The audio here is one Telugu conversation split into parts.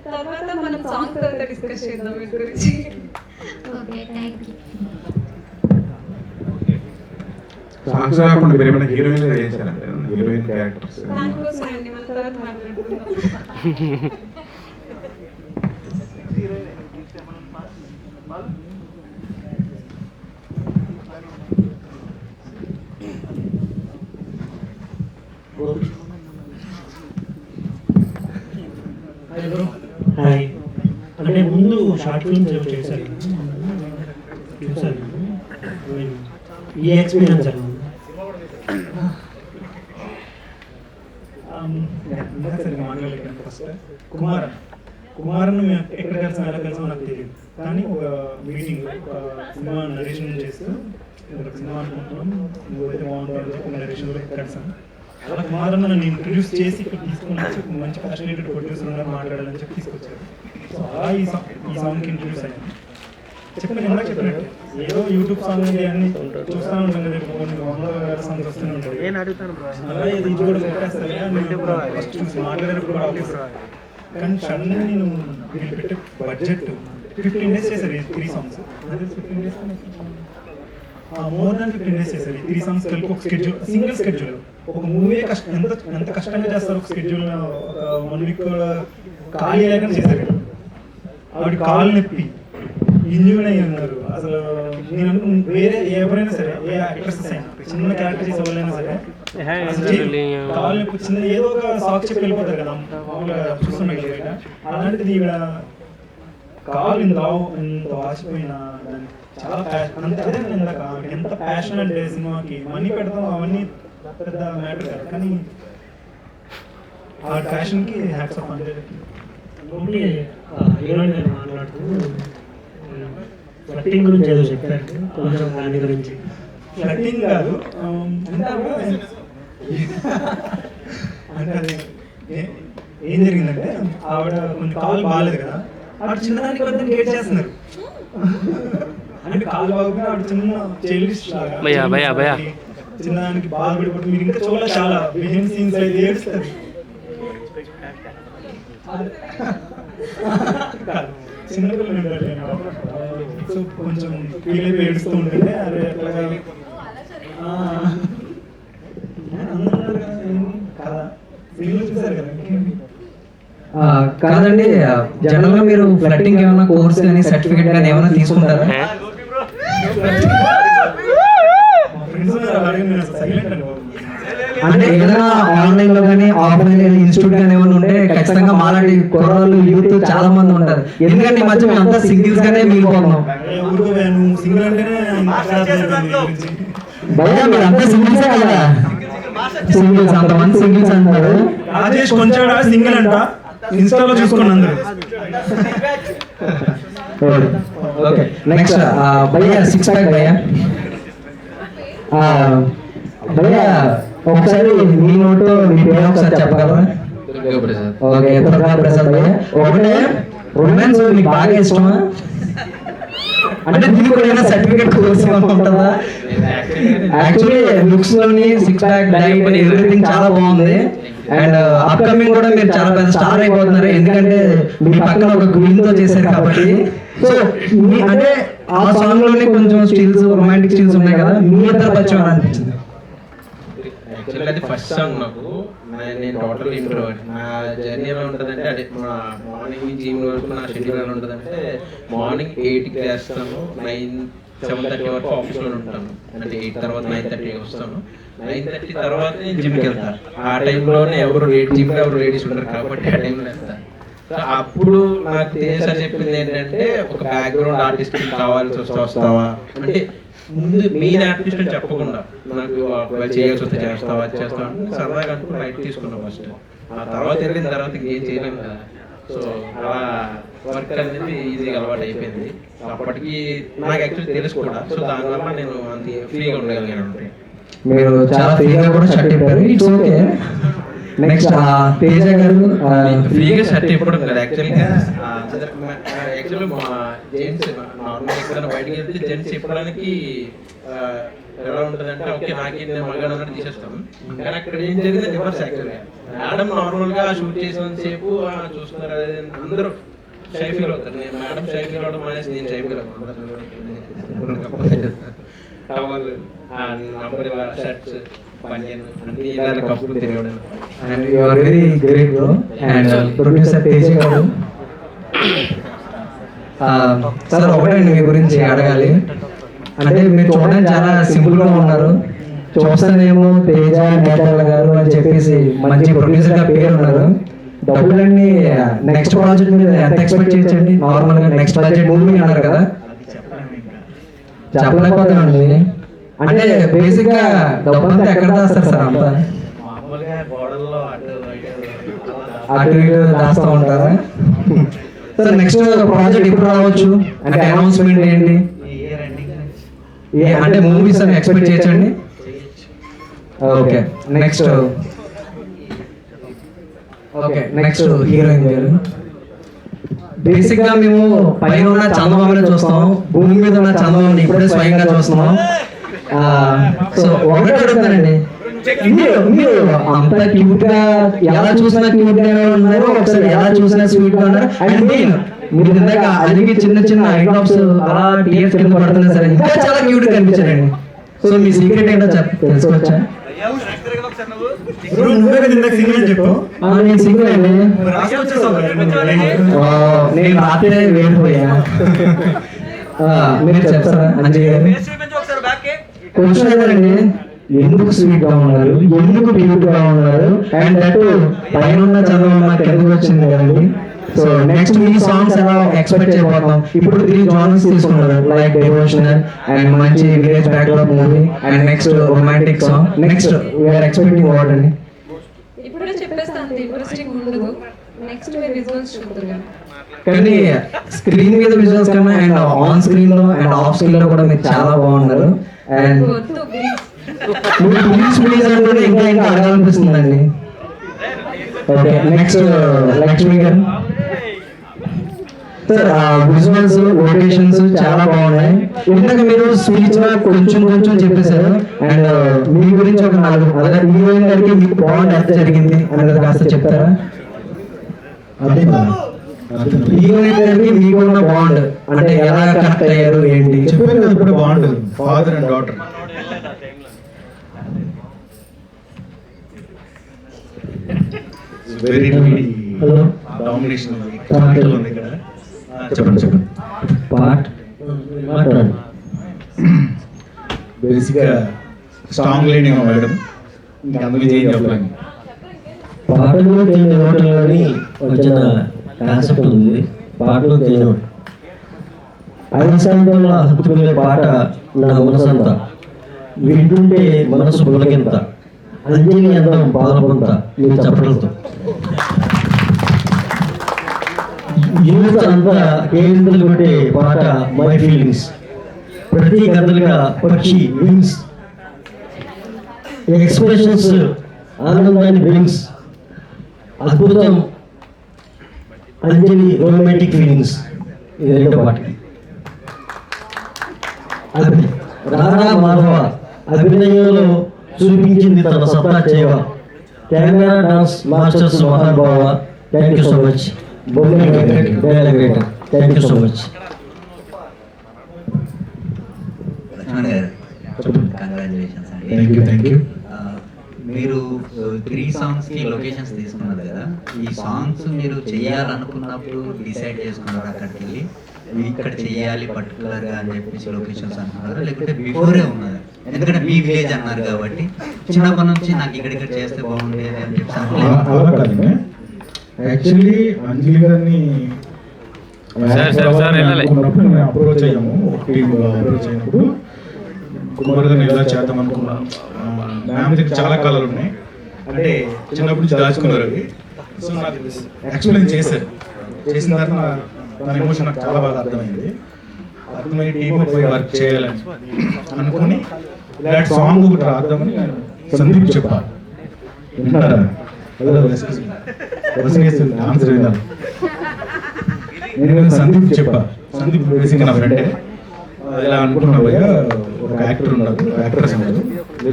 తర్వాత మనం సాంగ్స్ అంతా డిస్కస్ చేద్దాం వీటి గురించి. Okay, thank you. సాంగ్స్ కాకుండా మీరు ఏమైనా హీరోయిన్ చేశారంటే హీరోయిన్ క్యారెక్టర్స్ దానికోసం అండి మన తర్వాత మాట్లాడుకుందాం. హాయ్, అంటే ముందు షార్ట్ ఫిల్మ్స్ ఏమో చూసాను. ఈ ఎక్స్పీరియన్స్ అన్న సరిగ్గా మాట్లాడలేకపోయాను. ఫస్ట్ కుమారన్ మేము ఎక్కడ కలిసి ఎలా కలిసామో నాకు తెలియదు, కానీ ఒక మీటింగ్ ఒక సినిమా నరేషన్ చేస్తూ ఒక సినిమా అనుకుంటున్నాం, నువ్వైతే బాగుంటుంది చెప్పి నరేషన్లో కలిసాను. అలా కుమారన్ నన్ను ఇంట్రడ్యూస్ చేసి ఇక్కడ తీసుకుని వచ్చి మంచి ప్యాషనేటెడ్ ప్రొడ్యూసర్ ఉన్నారు మాట్లాడాలని చెప్పి తీసుకొచ్చారు. సో అలా ఈ సాంగ్కి ఇంట్రడ్యూస్ అయ్యాను. చెప్పినట్టు ఏదో యూట్యూబ్ సాంగ్ అన్ని చూస్తూ ఉంటాం కదా, కొన్ని వందల వేల సాంగ్స్ వస్తూనే ఉంటాయి. అలాగే ఇది కూడా పెట్టేస్తాను ఫస్ట్ చూసి మాట్లాడేటప్పుడు కూడా ఆఫీస్. కానీ సడన్గా నేను పెట్టే బడ్జెట్ 15 days చేశారు 3 songs. 15 days more than 15 days చేశారు 3 songs కలిపి ఒక స్కెడ్యూల్, సింగిల్ స్కెడ్యూల్. ఒక మూవీ ఎంత కష్టంగా చేస్తారు ఒక స్కెడ్యూల్. ఒక 1 week ఖాళీ లేకుండా చేశారు. ఆవిడ కాలు నొప్పి ఇంజూర్ అయ్యి ఉన్నారు. అసలు నేను వేరే ఎవరైనా సరే, ఏ యాక్ట్రెస్ అయినా చిన్న క్యారెక్టర్ చేసే వాళ్ళైనా సరే కాలు నొప్పి చిన్న ఏదో ఒక సాక్షి చెప్పి వెళ్ళిపోతారు కదా, మామూలుగా చూస్తున్నాయి కదా బయట. అలాంటిది ఈవిడ కాలు ఇంత వాసిపోయిన దానికి చాలా ప్యాషన్. అదే ఇందాక ఎంత ప్యాషన్ అంటే సినిమాకి మనీ పెడతాం అవన్నీ పెద్ద మ్యాటర్ కాదు, కానీ ఆ ప్యాషన్కి హ్యాట్స్ ఆఫ్. అంటే హీరోయిన్ గారు మాట్లాడుతూ ఫ్లట్టింగ్ గురించి ఏదో చెప్పారు, కొంచెం దాని గురించి. ఫ్లట్టింగ్ కాదు అంటే అది ఏం జరిగిందంటే, ఆవిడ కొంచెం కాలు బాగాలేదు కదా, ఆవిడ చిన్నదానికి పెద్ద గేట్ చేస్తున్నారు. అంటే కాలు బాగుపోయినా ఆవిడ చిన్న చెల్లిస్ చిన్నదానికి బాధపడిపోతుంది. మీరు ఇంకా చూడాలి, చాలా బిహైండ్ సీన్స్ అయితే ఏడుస్తారు. చిన్నపిల్లలు సో కొంచెం ఫీల్ అయిపోయి ఏడుస్తూ ఉంటుంటే అదే ఎట్లాగా కదా ఫీల్ చూసారు కదా. కాదండి, జనరల్ గా మీరు ఫ్లట్టింగ్ ఏమైనా కోర్స్ కానీ సర్టిఫికేట్ కానీ ఏమైనా తీసుకుంటారా? అంటే ఏదైనా ఆన్లైన్ లో కానీ ఆఫ్లైన్ ఇన్స్టిట్యూట్ కానీ ఏమైనా ఉంటే ఖచ్చితంగా మాలాంటి కుర్రాళ్ళు యూత్ చాలా మంది ఉంటారు. ఎందుకంటే ఈ మధ్య మేము అంతా సింగిల్స్ గానే మిగిలిపోతున్నాం. భయ్యా మీరు అంతా సింగిల్సే కదా? సింగిల్స్, అంతమంది సింగిల్స్ అంటారు. రాజేష్ కొంచెం సింగిల్ అంట, ఇన్స్టాలో చూసుకోండి అందరూ. ఓకే, నెక్స్ట్ భయ్యా 6 pack భయ్యా. భయ్యా ఒకసారి మీ నోటు మీ పేరు ఒకసారి చెప్పగలరా? ఓకే, దుర్గా ప్రసాద్ భయ్యా. ఒకటే రొమాన్స్ మీకు బాగా ఇష్టమా? అంటే దీనికి కూడా ఏమైనా సర్టిఫికేట్ కోర్స్ ఉంటుందా? యాక్చువల్లీ లుక్స్ లోని 6 pack డైట్ ఎవ్రీథింగ్ చాలా బాగుంది. అండ్ అప్కమింగ్ కూడా మీరు చాలా పెద్ద స్టార్ అయిపోతున్నారు, ఎందుకంటే మీ పక్కన ఒక గ్రీన్ తో చేశారు కాబట్టి. సో అంటే ఆ సాంగ్ లోనే కొంచెం స్టిల్స్, రొమాంటిక్ స్టిల్స్ ఉన్నాయి కదా, మీ ఇద్దరు పరిచయం అనిపించింది. యాక్చువల్గా అది ఫస్ట్ సాంగ్ నాకు. నేను టోటల్ ఇంట్రోవర్ట్. నా జర్నీ ఎలా ఉంటుందంటే, అదే మా మార్నింగ్ నుంచి ఈవినింగ్ వరకు నా షెడ్యూల్ ఎలా ఉంటుందంటే, మార్నింగ్ 8కి లేస్తాను, 7:30 వరకు ఆఫీస్లో ఉంటాను. అంటే 8 తర్వాత 9:30 వస్తాను. 9:30 తర్వాత నేను జిమ్కి వెళ్తాను. ఆ టైంలోనే ఎవరు జిమ్లో ఎవరు లేడీస్ ఉంటారు కాబట్టి ఆ టైంలో వెళ్తాను. సో అప్పుడు నాకు సార్ చెప్పింది ఏంటంటే, ఒక బ్యాక్గ్రౌండ్ ఆర్టిస్ట్ కావాల్సి వస్తావా అంటే, ముందు మెయిన్ ఆర్టిస్ట్ అని చెప్పకుండా నాకు చేయాల్సి వస్తే చేస్తావా చేస్తావా అంటే సరదాగా అనుకుని రైట్ తీసుకున్నాను ఫస్ట్. ఆ తర్వాత వెళ్ళిన తర్వాత ఇంకేం చేయలేము కదా. సో అలా వర్క్ అనేది ఈజీగా అలవాటు అయిపోయింది. అప్పటికి నాకు యాక్చువల్లీ తెలుసు కూడా. సో దానివల్ల నేను అంత ఫ్రీగా ఉండగలిగాను. అంటే మీరు చాలా ఫ్రీగా కూడా షర్ట్ చెప్పారు, ఇట్స్ ఓకే. నెక్స్ట్ తేజ గారు ఫ్రీగా షర్ట్ ఇవ్వడం కదా యాక్చువల్గా జెంట్స్ నార్మల్ ఎక్కడైనా బయటకి వెళ్తే జెంట్స్ ఇప్పడానికి ఎలా ఉంటుందంటే ఓకే నాకే నేను మగాడు అన్నట్టు తీసేస్తాం. కానీ అక్కడ ఏం జరిగింది రివర్స్ యాక్చువల్గా. మేడం నార్మల్గా షూట్ చేసినంతసేపు చూస్తున్నారు అదే అందరూ షై ఫీల్ అవుతారు. నేను మేడం షై ఫీల్ అవడం మానేసి నేను షై ఫీల్ అవుతాను. టవల్ నంబర్ షర్ట్స్ పనియన్ అన్ని ఇలా కప్పులు తిరగడం. And you are very great bro. And producer Teja గారు సార్ ఒకటండి మీ గురించి అడగాలి. అంటే మీరు చూడడానికి చాలా సింపుల్ గా ఉన్నారు. చూస్తానేమో తేజ నేతల గారు అని చెప్పేసి మంచి ప్రొడ్యూసర్ గా పేరు ఉన్నారు. డబ్బులన్నీ నెక్స్ట్ ప్రాజెక్ట్ మీద ఎంత ఎక్స్పెక్ట్ చేయొచ్చండి? నార్మల్ గా నెక్స్ట్ బడ్జెట్ మూవీ అన్నారు కదా, చెప్పలేకపోతామండి. అంటే బేసిక్ గా డబ్బంతా ఎక్కడ దాస్తారు సార్? అంతా మామూలుగా గోడల్లో అటు ఇటు దాస్తూ ఉంటారా? సార్ నెక్స్ట్ ప్రాజెక్ట్ ఎప్పుడు రావచ్చు? అంటే అనౌన్స్మెంట్ ఏంటి? అంటే మూవీస్ అని ఎక్స్పెక్ట్ చేయొచ్చండి? ఓకే నెక్స్ట్ హీరోయిన్ గారు. బేసిక్ గా మేము పైన ఉన్న చందమామని చూస్తాం, భూమి మీద ఉన్న చందమామని ఇప్పుడే స్వయంగా చూస్తున్నాం. సో ఒకటే అడుగుతానండి, మీరు అంత క్యూట్ గా ఎలా చూసినా క్యూట్ గా ఉన్నారు, ఒకసారి ఎలా చూసినా స్వీట్ గా ఉన్నారు. అండ్ మీరు ఇందాక అలిగి చిన్న చిన్న ఐడ్రాప్స్ అలా టీయర్స్ కింద పడుతున్నా సరే ఇంకా చాలా క్యూట్ గా కనిపించారండి. సో మీ సీక్రెట్ ఏంటో తెలుసుకోవచ్చా? నేను సింగిల్ అండి. నేను రాత్రే వేడిపోయా. మీరు చెప్తారా అంజయ్ గారు? క్వశ్చన్ ఏంటండి, ఎందుకు స్వీట్ గా ఉన్నారు, ఎందుకు క్యూట్ గా ఉన్నారు, అండ్ దట్ పైన ఉన్న చదువు నాకు ఎందుకు వచ్చింది కదండి. సో నెక్స్ట్ మీ సాంగ్స్ ఎలా ఎక్స్పెక్ట్ చేయబోతున్నాం? ఇప్పుడు 3 జానర్స్ తీసుకున్నారు, లైక్ డివోషనల్ అండ్ మంచి village backdrop movie and next romantic song. Next we are expecting what అండి? ఇప్పుడే చెప్పేస్తాను, ఇంట్రెస్టింగ్ ఉండదు. నెక్స్ట్ మీరు విజువల్స్ చూద్దాం. కానీ స్క్రీన్ మీద విజువల్స్ కన్నా అండ్ ఆన్ స్క్రీన్ లో అండ్ ఆఫ్ స్క్రీన్ లో కూడా మీరు చాలా బాగున్నారు. అండ్ వద్దు ప్లీజ్. ప్లీజ్ అంటే ఇంకా ఇంకా అడగాలనిపిస్తుందండి. ఓకే నెక్స్ట్ లక్ష్మి గారు. సార్ విజువల్స్ లొకేషన్స్ చాలా బాగున్నాయి. ఇందాక మీరు స్పీచ్ లో కొంచెం చెప్పేశారు. అండ్ మీ గురించి ఒక 4 అలాగే హీరోయిన్ గారికి మీకు బాండ్ ఎంత జరిగింది అనేది కాస్త చెప్తారా? హీరోయిన్ గారికి మీకు ఉన్న బాండ్ అంటే ఎలా కనెక్ట్ అయ్యారు ఏంటి? చెప్పారు కదా ఇప్పుడు bond father and daughter. Very hello domination ఉంది ఇక్కడ. చెప్పండి. పార్ట్ మాట్లాడు. బేసిక్గా స్ట్రాంగ్ లేని మేడం, ఇంకా అందులో ఏం చెప్పలేను. పాటలో తేనె నోటలోని వచ్చిన కాన్సెప్ట్ ఉంది. పాటలో తేనె నోట ఐదు హత్తుకునే పాట నా మనసంతా, వింటుంటే మనసు పులకింత, అంజలి అందం పాలపంత మీ చప్పలతో, యూత్ అంతా కేంద్రాలు కొట్టే పాట మై ఫీలింగ్స్, ప్రతి కథలుగా పక్షి వింగ్స్, ఎక్స్ప్రెషన్స్ ఆనందాన్ని బ్రింగ్స్, అద్భుతం అంజలి రొమాంటిక్ ఫీలింగ్స్. ఇది 2వ పాట. రాధా మాధవ అభినయంలో చూపించింది తన సత్తా చేవ, కెమెరా డాన్స్ మాస్టర్స్ మహానుభావ. Thank you so much. Thank you so much. Congratulations అండి. Thank you. మీరు 3 సాంగ్స్ కి లొకేషన్స్ తీసుకున్నారు కదా, ఈ సాంగ్స్ మీరు చేయాలనుకున్నప్పుడు డిసైడ్ చేసుకున్నారు అక్కడికి వెళ్ళి ఇక్కడ చేయాలి పర్టికులర్ గా అని చెప్పేసి లొకేషన్స్ అనుకున్నారు, లేకపోతే బిఫోరే ఉన్నారు? ఎందుకంటే మీ విలేజ్ అన్నారు కాబట్టి చిన్నప్పటి నుంచి నాకు ఇక్కడ చేస్తే బాగుండేది అని చెప్పి అలా యాక్చువల్లీ అంజలి గారిని అప్రోచ్ అయ్యాము. అప్రోచ్ అయినప్పుడు కుమార్ గారిని ఎలా చేద్దాం అనుకున్నాం. మ్యామ్ దగ్గర చాలా కళలు ఉన్నాయి, అంటే చిన్నప్పటి నుంచి దాచుకున్నారు అవి. సో నాకు ఎక్స్ప్లెయిన్ చేశారు. చేసిన తర్వాత తన ఎమోషన్ నాకు చాలా బాగా అర్థమైంది. అర్థమై టీమ్ పోయి వర్క్ చేయాలని అనుకుని ఇలాంటి సాంగ్ ఒకటి రాద్దామని నేను సందీప్ చెప్పాను. వింటారా? హలో ఆన్సర్ విన్నాను. నేను సందీప్ చెప్పా, సందీప్ బేసిక్గా నా ఫ్రెండే. ఇలా అనుకుంటున్నా భయ్య, ఒక యాక్టర్ ఉన్నారు, యాక్టర్స్ ఉన్నారు,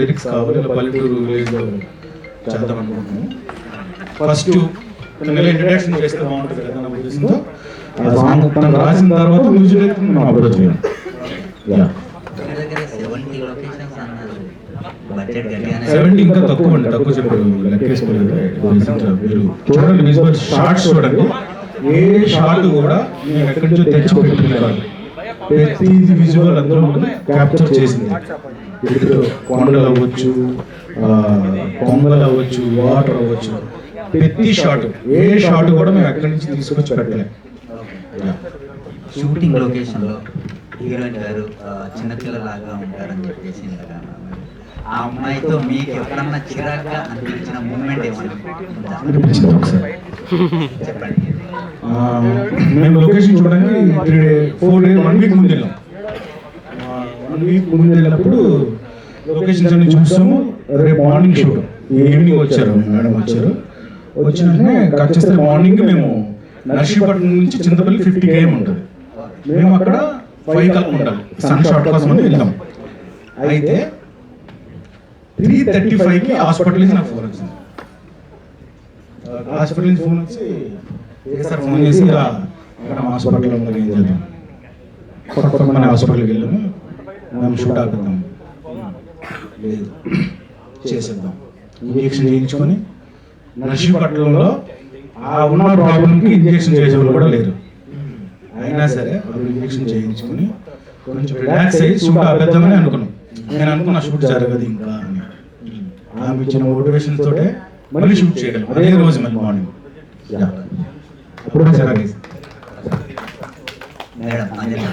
లిరిక్స్ కావాలి, ఇలా పల్లెటూరు విలేజ్లో చేద్దాం అనుకుంటున్నాను. ఫస్ట్ ఇంట్రడక్షన్ చేస్తే బాగుంటుంది కదా నా ఉద్దేశంతో. ఆ సాంగ్ తను రాసిన తర్వాత మ్యూజిక్ మనం అప్రోచ్ చేయాలి. దగ్గర 70 లొకేషన్స్ అన్నారు. బడ్జెట్ గట్టిగానే 70 ఇంకా తక్కువ అండి, తక్కువ చెప్పారు, లెక్కేసుకోలేదు. మీరు చూడండి, విజువల్ షార్ట్స్ చూడండి, ఏ షార్ట్ కూడా నేను ఎక్కడి నుంచో తెచ్చి పెట్టుకునే కాదు. ప్రతి విజువల్ అందరూ క్యాప్చర్ చేసింది. ఇప్పుడు కొండలు అవ్వచ్చు, కొంగలు అవ్వచ్చు, వాటర్ అవ్వచ్చు, ప్రతి షాట్, ఏ షాట్ కూడా మేము ఎక్కడి నుంచి తీసుకొచ్చి పెట్టలేము. షూటింగ్ లొకేషన్లో హీరోయిన్ గారు చిన్నపిల్లలాగా ఉంటారని చెప్పేసి కదా. ఆ అమ్మాయితో మీకు ఎప్పుడన్నా చిరాగ్గా అనిపించిన మూమెంట్ ఏమన్నా అనిపించింది ఒకసారి చెప్పండి. మేము లొకేషన్ చూడడానికి 1 వీక్ ముందు వెళ్ళాం. 1 వీక్ ముందు వెళ్ళినప్పుడు లొకేషన్స్ అన్ని చూసాము. రేపు మార్నింగ్ షూట్, ఈవినింగ్ వచ్చారు మేడం, వచ్చిన కట్ చేస్తే మార్నింగ్ మేము నర్సీపట్నం నుంచి చింతపల్లి 50 km ఉంటుంది. మేము అక్కడ 5 కల్లా ఉండాలి, సన్ షాట్ కోసం అని వెళ్ళాం. అయితే 3:35కి హాస్పిటల్ నుంచి నాకు ఫోన్ వచ్చింది. హాస్పిటల్ నుంచి ఫోన్ వచ్చి సార్ ఫోన్ చేసి ఇలా అక్కడ హాస్పిటల్లో ఉన్నది, ఏం చేద్దాం, కొత్తమని హాస్పిటల్కి వెళ్ళాము, మేము షూట్ ఆపిద్దాం. లేదు, చేసేద్దాం. ఇంజెక్షన్ చేయించుకొని నర్సీపట్నంలో ఆ ఉన్న ప్రాబ్లంకి ఇంజెక్షన్ చేసేవాళ్ళు కూడా లేరు. అయినా సరే అప్పుడు ఇంజెక్షన్ చేయించుకొని కొంచెం రిలాక్స్ అయ్యి షూట్ ఆపేద్దామని అనుకున్నాం. నేను అనుకున్నా షూట్ జరగదు ఇంకా అని. ఆమె ఇచ్చిన మోటివేషన్ తోటే మళ్ళీ షూట్ చేయగలం అదే రోజు మళ్ళీ మార్నింగ్. అప్పుడు జరగదు. మేడం అంజలి,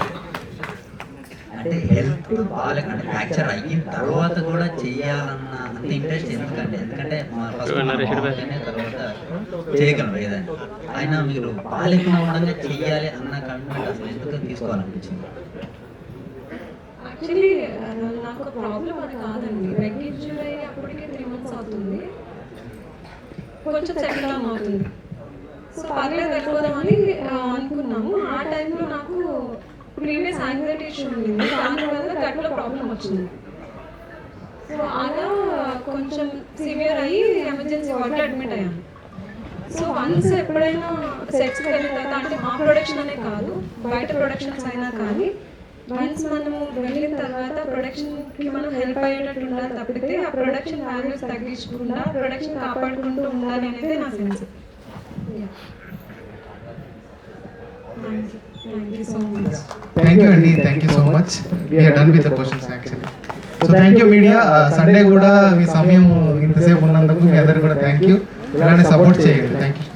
అంటే హెల్త్ బాగాలేకంటే ఫ్రాక్చర్ అయిన తర్వాత కూడా చెయ్యాలన్న అంత ఇంట్రెస్ట్ ఎందుకంటే మా ఫస్ట్ తర్వాత చేయగలం ఏదైనా. అయినా మీరు బాగాలేకుండా ఉండగా చెయ్యాలి అన్న కమిట్మెంట్ అసలు ఎందుకు తీసుకోవాలనిపించింది? యాక్చువల్లీ నాకు ప్రాబ్లం అది కాదండి. లెగ్ ఇంజూరీ అయ్యి అప్పటికే 3 months అవుతుంది, కొంచెం సెటిల్ డౌన్ అవుతుంది. సో పర్లేదు వెళ్ళిపోదామని అనుకున్నాము. ఆ టైంలో నాకు ప్రీవియస్ యాంగ్జైటీ ఇష్యూ ఉంది, దానివల్ల గట్లో ప్రాబ్లం వచ్చింది. సో అలా కొంచెం సివియర్ అయ్యి ఎమర్జెన్సీ వార్డులో అడ్మిట్ అయ్యాను. సో వన్స్ ఎప్పుడైనా సెట్స్కి వెళ్ళిన తర్వాత, అంటే మా ప్రొడక్షన్ అనే కాదు, బయట ప్రొడక్షన్స్ అయినా కానీ, వన్స్ మనము వెళ్ళిన తర్వాత ప్రొడక్షన్కి మనం హెల్ప్ అయ్యేటట్టు ఉండాలి తప్పితే ఆ ప్రొడక్షన్ వాల్యూస్ తగ్గించకుండా ప్రొడక్షన్ కాపాడుకుంటూ ఉండాలి అనేది నా sense. Thank you so much. Thank you Andy, thank you so much. We are done with the questions actually. So thank you media. Sunday కూడా మీ సమయం ఇంతసేపు ఉన్నందుకు మీ అందరికీ కూడా థ్యాంక్ యూ. ఇలానే సపోర్ట్ చేయండి. Thank you.